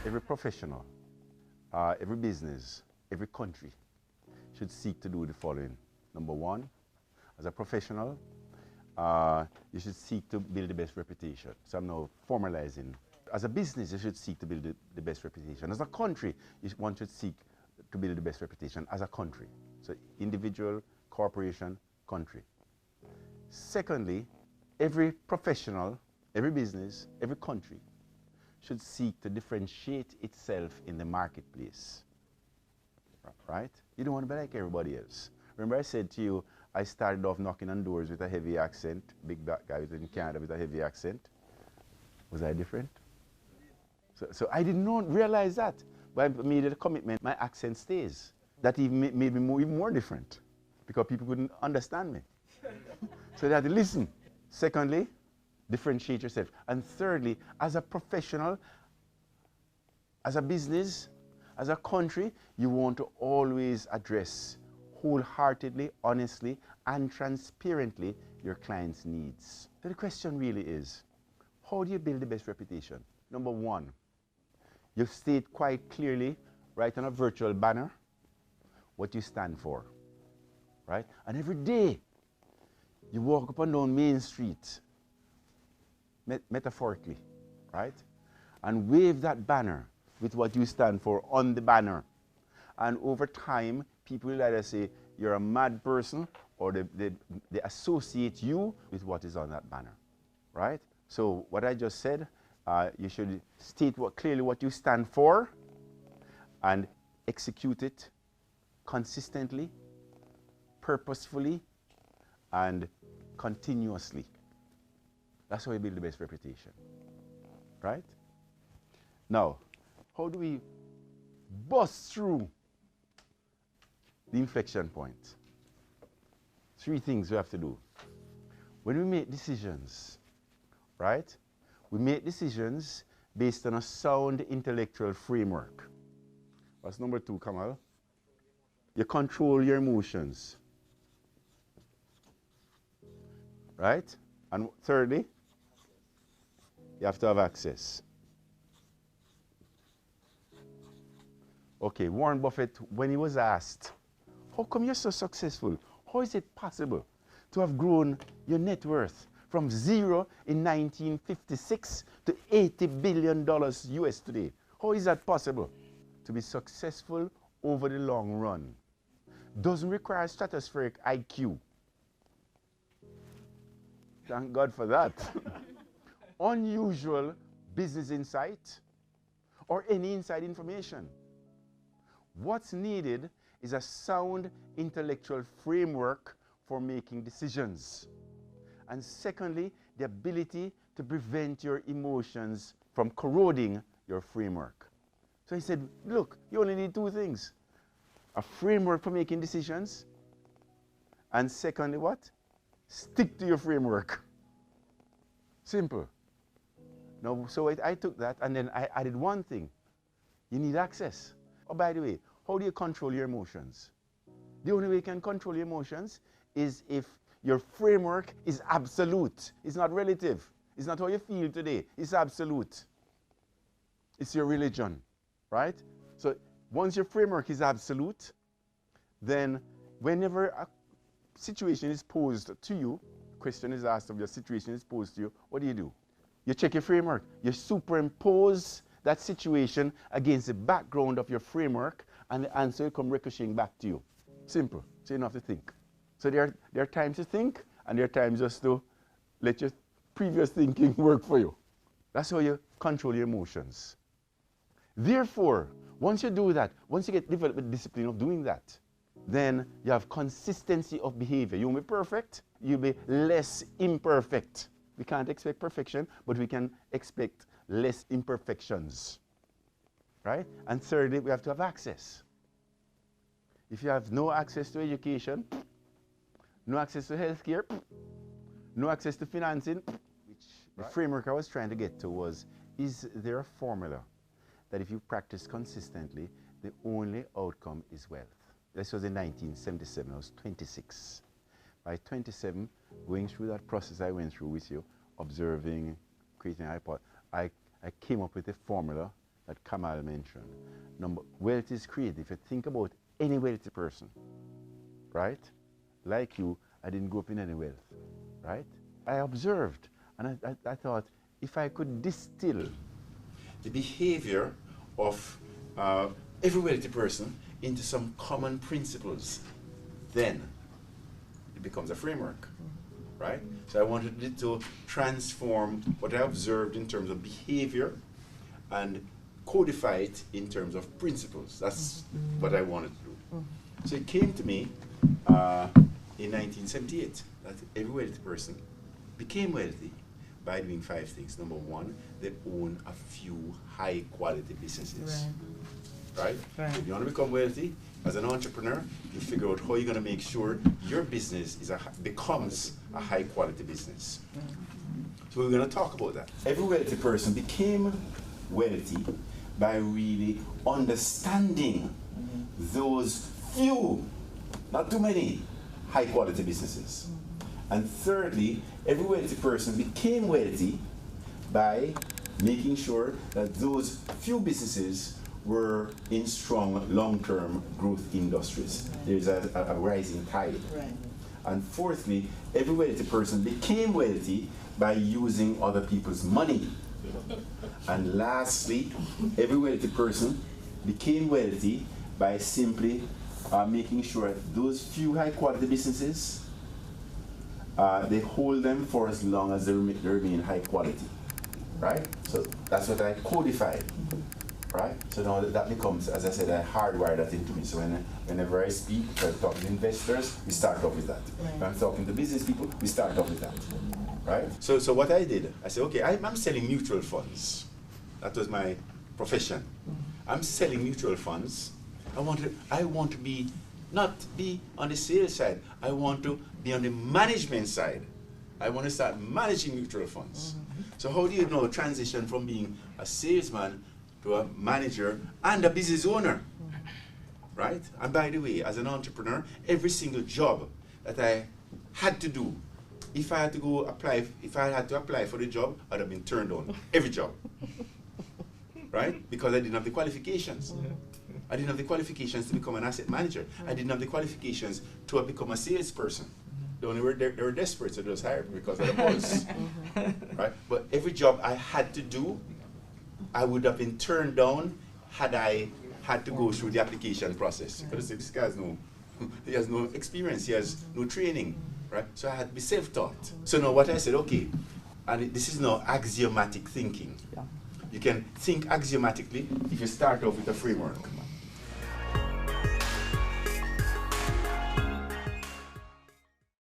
Every professional, every business, every country should seek to do the following. Number one, as a professional, you should seek to build the best reputation. So I'm now formalizing. As a business, you should seek to build the best reputation. As a country, one should seek to build the best reputation as a country. So individual, corporation, country. Secondly, every professional, every business, every country should seek to differentiate itself in the marketplace. Right? You don't want to be like everybody else. Remember I said to you, I started off knocking on doors with a heavy accent, big black guy in Canada with a heavy accent. Was I different? So I did not realize that. But I made a commitment, my accent stays. That even made me even more different because people couldn't understand me. So they had to listen. Secondly, differentiate yourself. And thirdly, as a professional, as a business, as a country, you want to always address wholeheartedly, honestly, and transparently your clients' needs. So the question really is, how do you build the best reputation? Number one, you state quite clearly, right on a virtual banner, what you stand for, right? And every day, you walk up and down Main Street, metaphorically, right? And wave that banner with what you stand for on the banner. And over time, people will either say you're a mad person or they associate you with what is on that banner, right? So what I just said, you should state clearly what you stand for and execute it consistently, purposefully, and continuously. That's how we build the best reputation, right? Now, how do we bust through the inflection point? 3 things we have to do. When we make decisions, right? We make decisions based on a sound intellectual framework. What's number 2, Kamal? You control your emotions. Right? And thirdly, you have to have access. Okay, Warren Buffett, when he was asked, how come you're so successful? How is it possible to have grown your net worth from 0 in 1956 to $80 billion US today? How is that possible? To be successful over the long run doesn't require stratospheric IQ. Thank God for that. Unusual business insight or any inside information. What's needed is a sound intellectual framework for making decisions. And secondly, the ability to prevent your emotions from corroding your framework. So he said, look, you only need 2 things. A framework for making decisions. And secondly, what? Stick to your framework. Simple. Now, so I took that and then I added 1 thing. You need access. Oh, by the way, how do you control your emotions? The only way you can control your emotions is if your framework is absolute. It's not relative. It's not how you feel today. It's absolute. It's your religion, right? So once your framework is absolute, then whenever a situation is posed to you, question is asked of your situation is posed to you, what do? You check your framework. You superimpose that situation against the background of your framework, and the answer will come ricocheting back to you. Simple. So you don't have to think. So there are times to think, and there are times just to let your previous thinking work for you. That's how you control your emotions. Therefore, once you do that, once you develop the discipline of doing that, then you have consistency of behavior. You won't be perfect, you'll be less imperfect. We can't expect perfection, but we can expect less imperfections. Right? And thirdly, we have to have access. If you have no access to education, no access to healthcare, no access to financing, which the framework I was trying to get to was, is there a formula that if you practice consistently, the only outcome is wealth? This was in 1977, I was 26. By 27, going through that process I went through with you, observing, creating an iPod, I came up with a formula that Kamal mentioned. Wealth is created. If you think about any wealthy person, right? Like you, I didn't grow up in any wealth, right? I observed, and I thought, if I could distill the behavior of every wealthy person into some common principles, then it becomes a framework, right? So I wanted it to transform what I observed in terms of behavior and codify it in terms of principles. That's what I wanted to do. So it came to me in 1978 that every wealthy person became wealthy by doing 5 things. Number one, they own a few high quality businesses. Right? If you want to become wealthy as an entrepreneur, you figure out how you're going to make sure your business becomes a high quality business. So we're going to talk about that. Every wealthy person became wealthy by really understanding those few, not too many, high quality businesses. And thirdly, every wealthy person became wealthy by making sure that those few businesses were in strong long-term growth industries. There's a rising tide. And fourthly, every wealthy person became wealthy by using other people's money. And lastly, every wealthy person became wealthy by simply making sure that those few high-quality businesses, they hold them for as long as they remain high quality, right? So that's what I codified, right? So now that becomes, as I said, I hardwired that into me. So whenever I speak, if I'm talking to investors, we start off with that. If I'm talking to business people, we start off with that, right? So what I did, I said, okay, I'm selling mutual funds. That was my profession. I'm selling mutual funds. I want to be not be on the sales side. I want to be on the management side. I want to start managing mutual funds. So how do you know transition from being a salesman to a manager and a business owner? Right? And by the way, as an entrepreneur, every single job that I had to do, if I had to apply for the job, I'd have been turned down. Every job. Right? Because I didn't have the qualifications. I didn't have the qualifications to become an asset manager. I didn't have the qualifications to become a salesperson. They were desperate, so they just hired me because of the buzz. Right? But every job I had to do, I would have been turned down had I had to go through the application process. Because this guy he has no experience, he has no training. Right? So I had to be self-taught. So now what I said, okay, and this is now axiomatic thinking. You can think axiomatically if you start off with a framework.